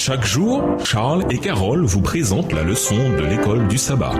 Chaque jour, Charles et Carole vous présentent la leçon de l'école du sabbat.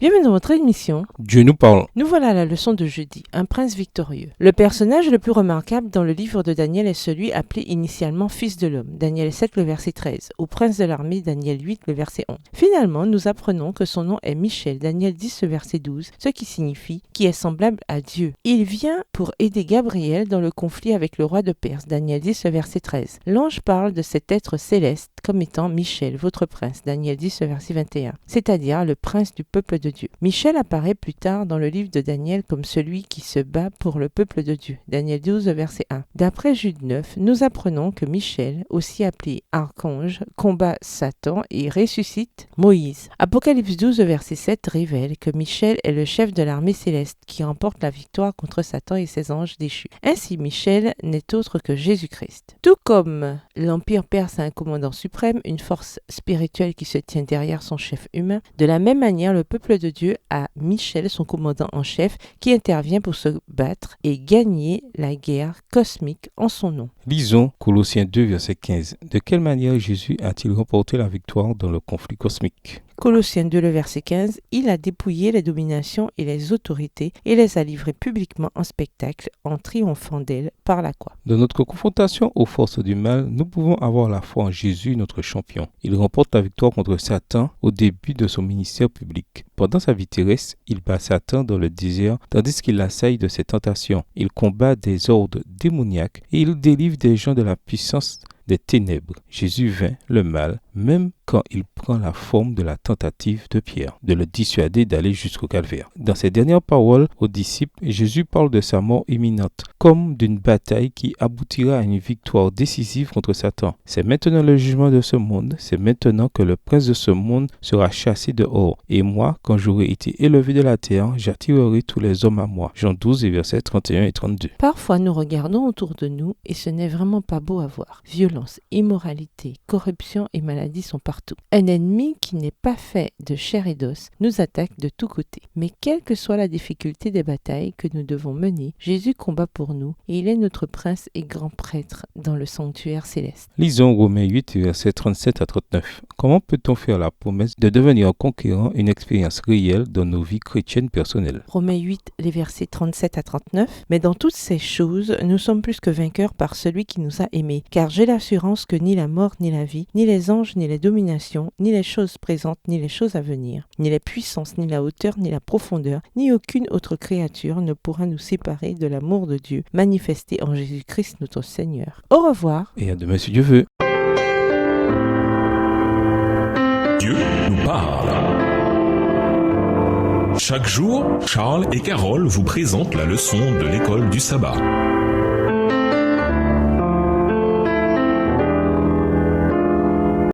Bienvenue dans votre émission. Dieu nous parle. Nous voilà à la leçon de jeudi, un prince victorieux. Le personnage le plus remarquable dans le livre de Daniel est celui appelé initialement Fils de l'homme, Daniel 7, le verset 13, ou prince de l'armée, Daniel 8, le verset 11. Finalement, nous apprenons que son nom est Michel, Daniel 10, le verset 12, ce qui signifie qui est semblable à Dieu. Il vient pour aider Gabriel dans le conflit avec le roi de Perse, Daniel 10, le verset 13. L'ange parle de cet être céleste comme étant Michel, votre prince, Daniel 10, le verset 21, c'est-à-dire le prince du peuple de Dieu. Michel apparaît plus tard dans le livre de Daniel comme celui qui se bat pour le peuple de Dieu. Daniel 12, verset 1. D'après Jude 9, nous apprenons que Michel, aussi appelé archange, combat Satan et ressuscite Moïse. Apocalypse 12, verset 7 révèle que Michel est le chef de l'armée céleste qui remporte la victoire contre Satan et ses anges déchus. Ainsi, Michel n'est autre que Jésus-Christ. Tout comme l'Empire perse a un commandant suprême, une force spirituelle qui se tient derrière son chef humain, de la même manière, le peuple de Dieu a Michel, son commandant en chef, qui intervient pour se battre et gagner la guerre cosmique en son nom. Lisons Colossiens 2, verset 15. De quelle manière Jésus a-t-il remporté la victoire dans le conflit cosmique? Colossiens 2, le verset 15, il a dépouillé les dominations et les autorités et les a livrées publiquement en spectacle en triomphant d'elles par la croix. Dans notre confrontation aux forces du mal, nous pouvons avoir la foi en Jésus, notre champion. Il remporte la victoire contre Satan au début de son ministère public. Pendant sa vie terrestre, il bat Satan dans le désert tandis qu'il l'assaille de ses tentations. Il combat des ordres démoniaques et il délivre des gens de la puissance des ténèbres. Jésus vainc le mal, même quand il prend la forme de la tentative de Pierre, de le dissuader d'aller jusqu'au calvaire. Dans ses dernières paroles aux disciples, Jésus parle de sa mort imminente, comme d'une bataille qui aboutira à une victoire décisive contre Satan. C'est maintenant le jugement de ce monde, c'est maintenant que le prince de ce monde sera chassé dehors. Et moi, quand j'aurai été élevé de la terre, j'attirerai tous les hommes à moi. Jean 12, versets 31 et 32. Parfois, nous regardons autour de nous et ce n'est vraiment pas beau à voir. Violence, immoralité, corruption et maladie sont partout. Un ennemi qui n'est pas fait de chair et d'os nous attaque de tous côtés. Mais quelle que soit la difficulté des batailles que nous devons mener, Jésus combat pour nous et il est notre prince et grand prêtre dans le sanctuaire céleste. Lisons Romains 8, versets 37 à 39. Comment peut-on faire la promesse de devenir conquérant une expérience réelle dans nos vies chrétiennes personnelles? Romains 8, les versets 37 à 39. Mais dans toutes ces choses, nous sommes plus que vainqueurs par celui qui nous a aimés. Car j'ai l'assurance que ni la mort, ni la vie, ni les anges, ni les dominations, ni les choses présentes, ni les choses à venir, ni les puissances, ni la hauteur, ni la profondeur, ni aucune autre créature ne pourra nous séparer de l'amour de Dieu manifesté en Jésus-Christ notre Seigneur. Au revoir. Et à demain si Dieu veut. Dieu nous parle. Chaque jour, Charles et Carole vous présentent la leçon de l'école du sabbat.